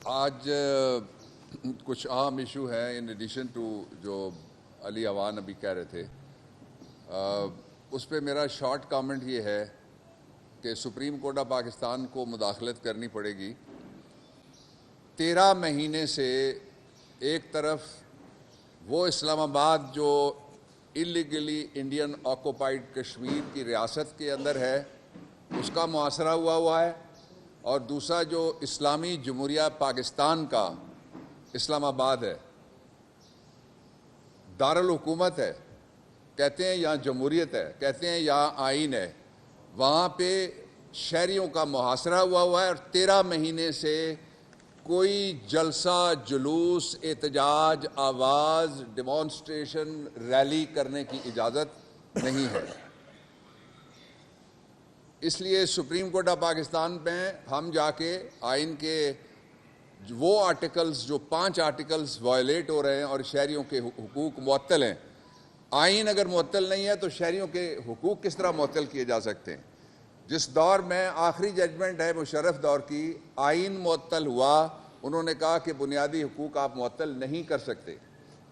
آج کچھ اہم ایشو ہیں ان ایڈیشن ٹو جو علی اوان ابھی کہہ رہے تھے. اس پہ میرا شارٹ کامنٹ یہ ہے کہ سپریم کورٹ آف پاکستان کو مداخلت کرنی پڑے گی. 13 مہینے سے ایک طرف وہ اسلام آباد جو اللیگلی انڈین آکوپائڈ کشمیر کی ریاست کے اندر ہے اس کا محاصرہ ہوا ہے، اور دوسرا جو اسلامی جمہوریہ پاکستان کا اسلام آباد ہے، دارالحکومت ہے، کہتے ہیں یہاں جمہوریت ہے، کہتے ہیں یہاں آئین ہے، وہاں پہ شہریوں کا محاصرہ ہوا ہے. اور 13 مہینے سے کوئی جلسہ، جلوس، احتجاج، آواز، ڈیمانسٹریشن، ریلی کرنے کی اجازت نہیں ہے. اس لیے سپریم کورٹ آف پاکستان میں ہم جا کے آئین کے وہ آرٹیکلز جو 5 آرٹیکلز وائلیٹ ہو رہے ہیں اور شہریوں کے حقوق معطل ہیں. آئین اگر معطل نہیں ہے تو شہریوں کے حقوق کس طرح معطل کیے جا سکتے ہیں؟ جس دور میں آخری ججمنٹ ہے مشرف دور کی، آئین معطل ہوا، انہوں نے کہا کہ بنیادی حقوق آپ معطل نہیں کر سکتے.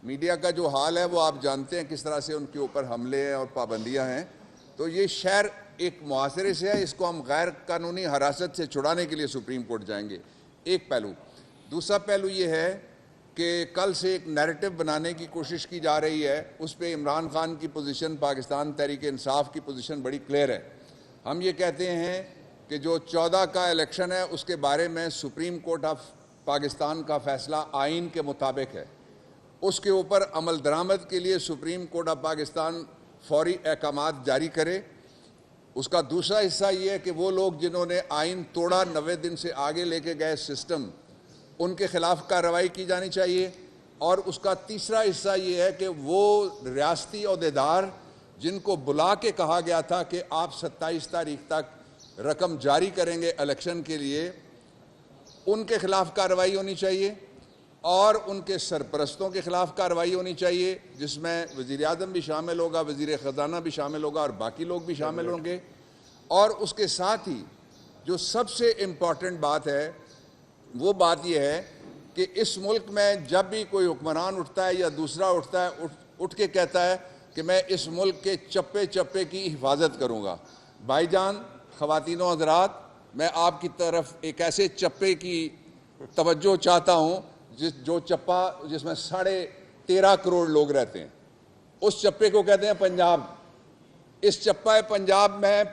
میڈیا کا جو حال ہے وہ آپ جانتے ہیں کس طرح سے ان کے اوپر حملے ہیں اور پابندیاں ہیں. تو یہ شہر ایک معاشرے سے ہے، اس کو ہم غیر قانونی حراست سے چھڑانے کے لیے سپریم کورٹ جائیں گے. ایک پہلو. دوسرا پہلو یہ ہے کہ کل سے ایک نیریٹو بنانے کی کوشش کی جا رہی ہے، اس پہ عمران خان کی پوزیشن، پاکستان تحریک انصاف کی پوزیشن بڑی کلیئر ہے. ہم یہ کہتے ہیں کہ جو 14 کا الیکشن ہے اس کے بارے میں سپریم کورٹ آف پاکستان کا فیصلہ آئین کے مطابق ہے. اس کے اوپر عمل درآمد کے لیے سپریم کورٹ آف پاکستان فوری احکامات جاری کرے. اس کا دوسرا حصہ یہ ہے کہ وہ لوگ جنہوں نے آئین توڑا، 90 دن سے آگے لے کے گئے سسٹم، ان کے خلاف کارروائی کی جانی چاہیے. اور اس کا تیسرا حصہ یہ ہے کہ وہ ریاستی عہدیدار جن کو بلا کے کہا گیا تھا کہ آپ 27 تاریخ تک رقم جاری کریں گے الیکشن کے لیے، ان کے خلاف کارروائی ہونی چاہیے، اور ان کے سرپرستوں کے خلاف کارروائی ہونی چاہیے، جس میں وزیر اعظم بھی شامل ہوگا، وزیر خزانہ بھی شامل ہوگا، اور باقی لوگ بھی شامل ہوں گے. اور اس کے ساتھ ہی جو سب سے امپورٹنٹ بات ہے وہ بات یہ ہے کہ اس ملک میں جب بھی کوئی حکمران اٹھتا ہے یا دوسرا اٹھتا ہے، اٹھ کے کہتا ہے کہ میں اس ملک کے چپے چپے کی حفاظت کروں گا. بھائی جان، خواتین و حضرات، میں آپ کی طرف ایک ایسے چپے کی توجہ چاہتا ہوں جو چپا جس میں 13.5 کروڑ لوگ رہتے ہیں. اس چپے کو کہتے ہیں پنجاب. اس چپا پنجاب میں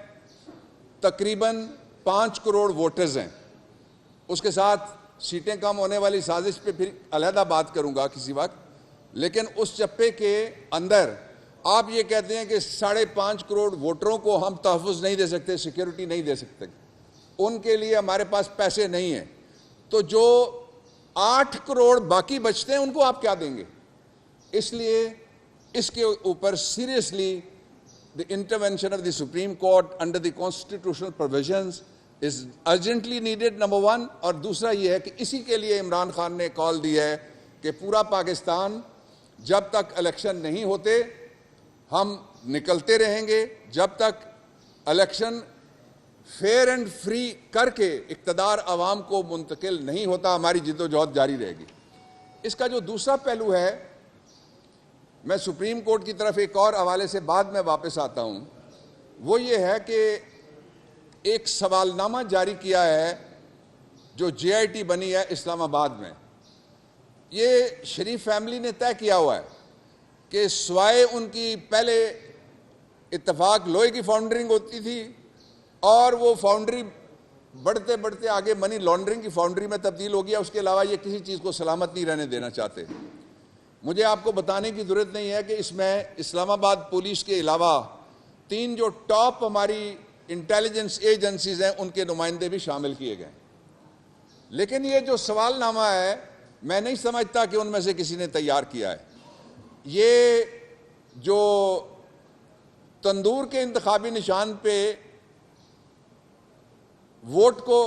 تقریباً 5 کروڑ ووٹرز ہیں. اس کے ساتھ سیٹیں کم ہونے والی سازش پہ پھر علیحدہ بات کروں گا کسی وقت. لیکن اس چپے کے اندر آپ یہ کہتے ہیں کہ 5.5 کروڑ ووٹروں کو ہم تحفظ نہیں دے سکتے، سیکیورٹی نہیں دے سکتے، ان کے لیے ہمارے پاس پیسے نہیں ہیں. تو جو 8 کروڑ باقی بچتے ہیں ان کو آپ کیا دیں گے؟ اس لیے اس کے اوپر seriously the intervention of the Supreme Court under the constitutional provisions is urgently needed, number one. اور دوسرا یہ ہے کہ اسی کے لیے عمران خان نے کال دی ہے کہ پورا پاکستان جب تک الیکشن نہیں ہوتے ہم نکلتے رہیں گے، جب تک الیکشن فیئر اینڈ فری کر کے اقتدار عوام کو منتقل نہیں ہوتا ہماری جدوجہد جاری رہے گی. اس کا جو دوسرا پہلو ہے، میں سپریم کورٹ کی طرف ایک اور حوالے سے بعد میں واپس آتا ہوں، وہ یہ ہے کہ ایک سوال نامہ جاری کیا ہے جو جے آئی ٹی بنی ہے اسلام آباد میں. یہ شریف فیملی نے طے کیا ہوا ہے کہ سوائے ان کی پہلے اتفاق لوہے کی فاؤنڈرنگ ہوتی تھی اور وہ فاؤنڈری بڑھتے بڑھتے آگے منی لانڈرنگ کی فاؤنڈری میں تبدیل ہو گیا، اس کے علاوہ یہ کسی چیز کو سلامت نہیں رہنے دینا چاہتے. مجھے آپ کو بتانے کی ضرورت نہیں ہے کہ اس میں اسلام آباد پولیس کے علاوہ 3 جو ٹاپ ہماری انٹیلیجنس ایجنسیز ہیں ان کے نمائندے بھی شامل کیے گئے. لیکن یہ جو سوال نامہ ہے میں نہیں سمجھتا کہ ان میں سے کسی نے تیار کیا ہے. یہ جو تندور کے انتخابی نشان پہ ووٹ کو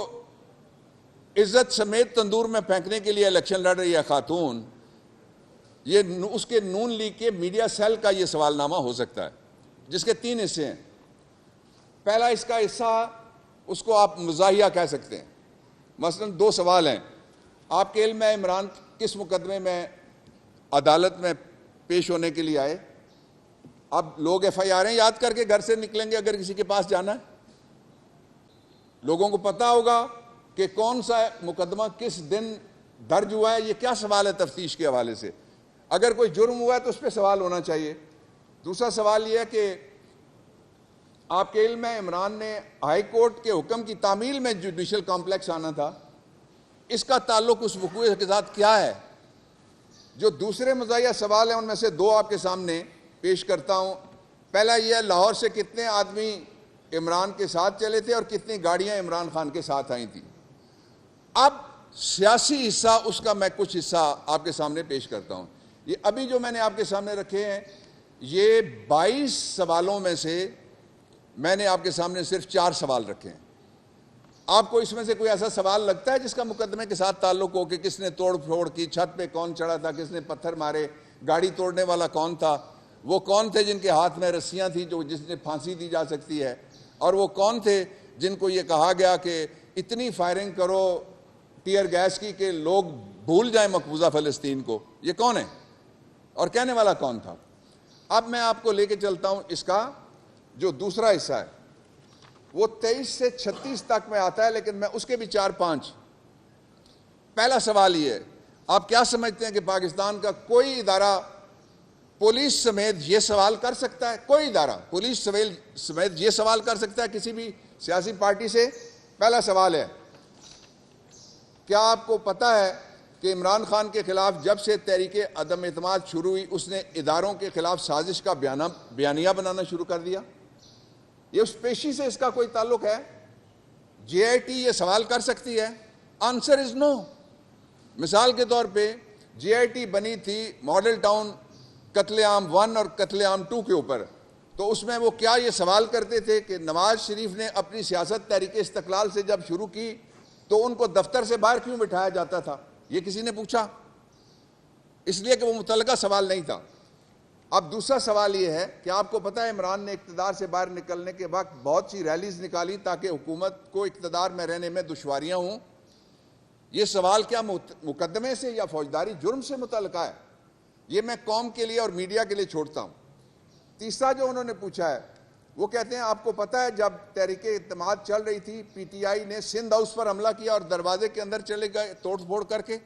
عزت سمیت تندور میں پھینکنے کے لیے الیکشن لڑ رہی ہے خاتون، یہ اس کے نون لیگ کے میڈیا سیل کا یہ سوال نامہ ہو سکتا ہے، جس کے 3 حصے ہیں. پہلا اس کا حصہ اس کو آپ مزاحیہ کہہ سکتے ہیں. مثلا 2 سوال ہیں. آپ کے علم ہے عمران کس مقدمے میں عدالت میں پیش ہونے کے لیے آئے؟ اب لوگ ایف آئی آریں یاد کر کے گھر سے نکلیں گے اگر کسی کے پاس جانا ہے؟ لوگوں کو پتا ہوگا کہ کون سا مقدمہ کس دن درج ہوا ہے؟ یہ کیا سوال ہے تفتیش کے حوالے سے؟ اگر کوئی جرم ہوا ہے تو اس پہ سوال ہونا چاہیے۔ دوسرا سوال یہ ہے کہ آپ کے علم میں عمران نے ہائی کورٹ کے حکم کی تعمیل میں جوڈیشل کمپلیکس آنا تھا، اس کا تعلق اس وقوع کے ساتھ کیا ہے؟ جو دوسرے مزاحیہ سوال ہیں ان میں سے دو آپ کے سامنے پیش کرتا ہوں۔ پہلا یہ ہے، لاہور سے کتنے آدمی عمران کے ساتھ چلے تھے اور کتنی گاڑیاں عمران خان کے ساتھ آئی تھیں؟ اب سیاسی حصہ اس کا میں کچھ حصہ آپ کے سامنے پیش کرتا ہوں۔ یہ ابھی جو میں نے آپ کے سامنے رکھے ہیں، یہ 22 سوالوں میں سے میں نے آپ کے سامنے صرف 4 سوال رکھے ہیں۔ آپ کو اس میں سے کوئی ایسا سوال لگتا ہے جس کا مقدمے کے ساتھ تعلق ہو کہ کس نے توڑ پھوڑ کی، چھت پہ کون چڑھا تھا، کس نے پتھر مارے، گاڑی توڑنے والا کون تھا، وہ کون تھے جن کے ہاتھ میں رسیاں تھیں جس نے پھانسی دی جا سکتی ہے، اور وہ کون تھے جن کو یہ کہا گیا کہ اتنی فائرنگ کرو ٹیئر گیس کی کہ لوگ بھول جائیں مقبوضہ فلسطین کو؟ یہ کون ہے اور کہنے والا کون تھا؟ اب میں آپ کو لے کے چلتا ہوں، اس کا جو دوسرا حصہ ہے وہ 23 سے 36 تک میں آتا ہے، لیکن میں اس کے بھی 4-5۔ پہلا سوال یہ ہے، آپ کیا سمجھتے ہیں کہ پاکستان کا کوئی ادارہ پولیس سمیت یہ سوال کر سکتا ہے؟ کوئی ادارہ پولیس سمیت یہ سوال کر سکتا ہے کسی بھی سیاسی پارٹی سے؟ پہلا سوال ہے، کیا آپ کو پتا ہے کہ عمران خان کے خلاف جب سے تحریک عدم اعتماد شروع ہوئی اس نے اداروں کے خلاف سازش کا بیانیہ بنانا شروع کر دیا؟ یہ اس پیشی سے اس کا کوئی تعلق ہے؟ جے آئی ٹی یہ سوال کر سکتی ہے؟ آنسر از نو۔ مثال کے طور پہ جے آئی ٹی بنی تھی ماڈل ٹاؤن قتل عام 1 اور قتل عام 2 کے اوپر، تو اس میں وہ کیا یہ سوال کرتے تھے کہ نواز شریف نے اپنی سیاست تحریک استقلال سے جب شروع کی تو ان کو دفتر سے باہر کیوں بٹھایا جاتا تھا؟ یہ کسی نے پوچھا؟ اس لیے کہ وہ متعلقہ سوال نہیں تھا۔ اب دوسرا سوال یہ ہے کہ آپ کو پتا ہے عمران نے اقتدار سے باہر نکلنے کے وقت بہت سی ریلیز نکالی تاکہ حکومت کو اقتدار میں رہنے میں دشواریاں ہوں۔ یہ سوال کیا مقدمے سے یا فوجداری جرم سے متعلقہ ہے؟ یہ میں قوم کے لیے اور میڈیا کے لیے چھوڑتا ہوں۔ تیسرا جو انہوں نے پوچھا ہے وہ کہتے ہیں آپ کو پتا ہے جب تحریک اعتماد چل رہی تھی پی ٹی آئی نے سندھ ہاؤس پر حملہ کیا اور دروازے کے اندر چلے گئے توڑ پھوڑ کر کے،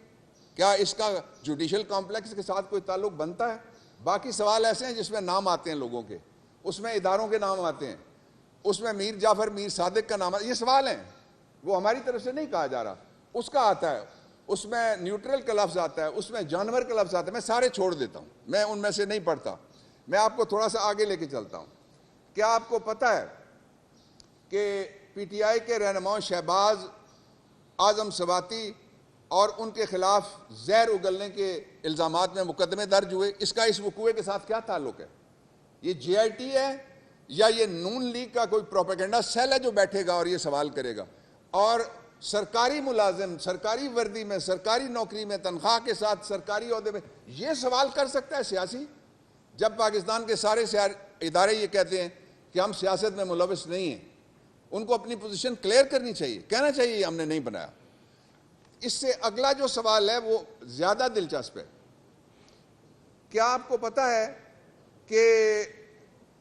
کیا اس کا جوڈیشل کمپلیکس کے ساتھ کوئی تعلق بنتا ہے؟ باقی سوال ایسے ہیں جس میں نام آتے ہیں لوگوں کے، اس میں اداروں کے نام آتے ہیں، اس میں میر جعفر میر صادق کا نام آتا ہے۔ یہ سوال ہیں، وہ ہماری طرف سے نہیں کہا جا رہا، اس کا آتا ہے، اس میں نیوٹرل کا لفظ آتا ہے، اس میں جانور کا لفظ آتا ہے۔ میں سارے چھوڑ دیتا ہوں، میں ان میں سے نہیں پڑھتا، میں آپ کو تھوڑا سا آگے لے کے چلتا ہوں۔ کیا آپ کو پتا ہے کہ پی ٹی آئی کے رہنماؤں شہباز اعظم سواتی اور ان کے خلاف زہر اگلنے کے الزامات میں مقدمے درج ہوئے؟ اس کا اس وقوع کے ساتھ کیا تعلق ہے؟ یہ جے آئی ٹی ہے یا یہ نون لیگ کا کوئی پروپیگنڈا سیل ہے جو بیٹھے گا اور یہ سوال کرے گا؟ اور سرکاری ملازم سرکاری وردی میں، سرکاری نوکری میں، تنخواہ کے ساتھ سرکاری عہدے میں یہ سوال کر سکتا ہے سیاسی؟ جب پاکستان کے سارے ادارے یہ کہتے ہیں کہ ہم سیاست میں ملوث نہیں ہیں، ان کو اپنی پوزیشن کلیئر کرنی چاہیے، کہنا چاہیے یہ ہم نے نہیں بنایا۔ اس سے اگلا جو سوال ہے وہ زیادہ دلچسپ ہے۔ کیا آپ کو پتا ہے کہ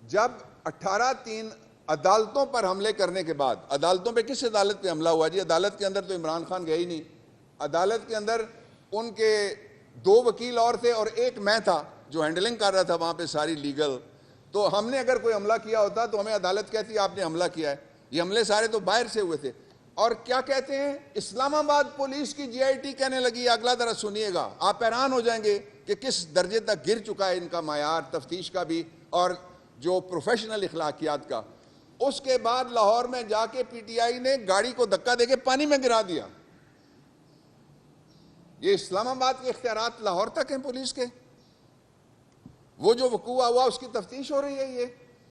جب 18/3 عدالتوں پر حملے کرنے کے بعد، عدالتوں پہ کس عدالت پہ حملہ ہوا؟ جی عدالت کے اندر تو عمران خان گئے ہی نہیں، عدالت کے اندر ان کے 2 وکیل اور تھے اور ایک میں تھا جو ہینڈلنگ کر رہا تھا وہاں پہ ساری لیگل۔ تو ہم نے اگر کوئی حملہ کیا ہوتا تو ہمیں عدالت کہتی آپ نے حملہ کیا ہے۔ یہ حملے سارے تو باہر سے ہوئے تھے۔ اور کیا کہتے ہیں اسلام آباد پولیس کی جے آئی ٹی کہنے لگی، اگلا ذرا سنیے گا، آپ حیران ہو جائیں گے کہ کس درجے تک گر چکا ہے ان کا معیار تفتیش کا بھی اور جو پروفیشنل اخلاقیات کا۔ اس کے بعد لاہور میں جا کے پی ٹی آئی نے گاڑی کو دھکا دے کے پانی میں گرا دیا۔ یہ اسلام آباد کے اختیارات لاہور تک ہیں پولیس کے؟ وہ جو وقوع ہوا اس کی تفتیش ہو رہی ہے یہ